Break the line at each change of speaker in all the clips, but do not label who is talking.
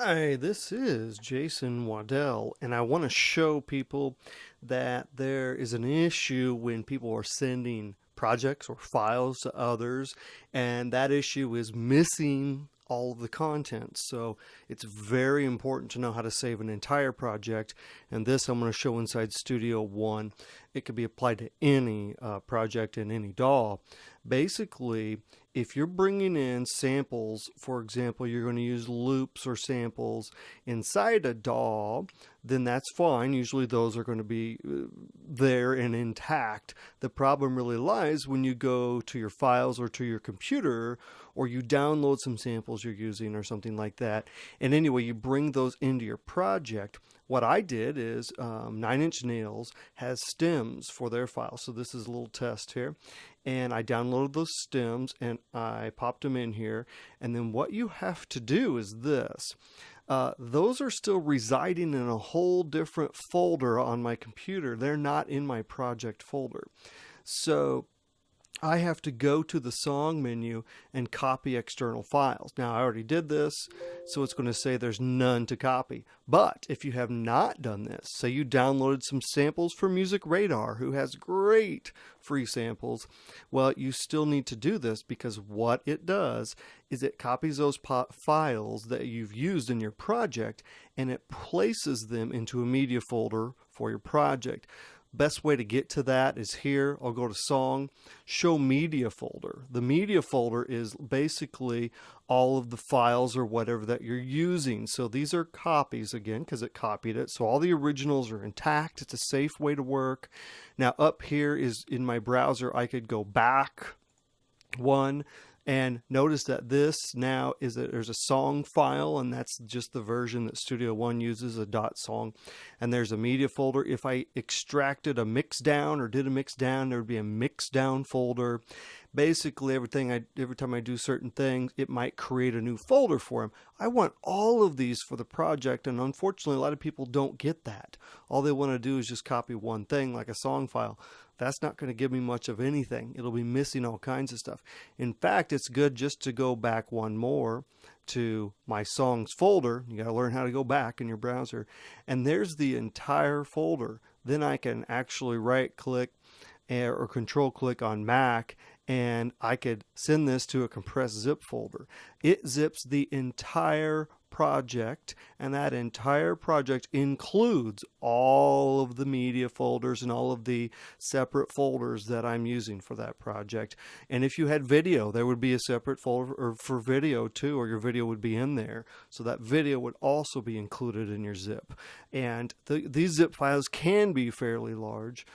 Hi, this is Jason Waddell, and I want to show people that there is an issue when people are sending projects or files to others, and that issue is missing all of the content. So it's very important to know how to save an entire project, and this I'm going to show inside Studio One. It could be applied to any project in any DAW. Basically, if you're bringing in samples, for example, you're going to use loops or samples inside a DAW, then that's fine. Usually those are going to be there and intact. The problem really lies when you go to your files or to your computer, or you download some samples you're using or something like that. And anyway, you bring those into your project. What I did is 9 Inch Nails has stems for their files. So this is a little test here. And I downloaded those stems and I popped them in here. And then what you have to do is this. Those are still residing in a whole different folder on my computer. They're not in my project folder. So I have to go to the song menu and copy external files. Now I already did this, so it's going to say there's none to copy. But if you have not done this, say you downloaded some samples from Music Radar, who has great free samples, well, you still need to do this, because what it does is it copies those files that you've used in your project and it places them into a media folder for your project. Best way to get to that is here. I'll go to Song, Show Media Folder. The media folder is basically all of the files or whatever that you're using. So these are copies again, because it copied it. So all the originals are intact. It's a safe way to work. Now up here is in my browser, I could go back one. And notice that this now is there's a song file, and that's just the version that Studio One uses, a .song. And there's a media folder. If I extracted a mix down or did a mix down, there would be a mix down folder. Basically, every time I do certain things, it might create a new folder for them. I want all of these for the project, and unfortunately, a lot of people don't get that. All they want to do is just copy one thing, like a song file. That's not going to give me much of anything. It'll be missing all kinds of stuff. In fact, it's good just to go back one more to my songs folder. You got to learn how to go back in your browser. And there's the entire folder. Then I can actually right click or control click on Mac, and I could send this to a compressed zip folder. It zips the entire project, and that entire project includes all of the media folders and all of the separate folders that I'm using for that project. And if you had video, there would be a separate folder for video too, or your video would be in there. So that video would also be included in your zip. And these zip files can be fairly large,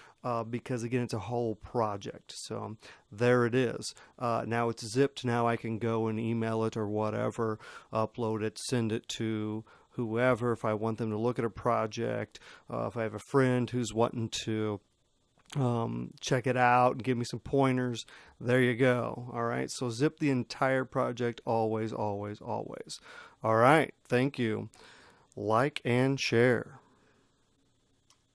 because again, it's a whole project. So there it is. Now it's zipped. Now I can go and email it or whatever, upload it, send it to whoever if I want them to look at a project. If I have a friend who's wanting to check it out and give me some pointers, there you go. All right, so zip the entire project always, always, always. All right, thank you. Like and share.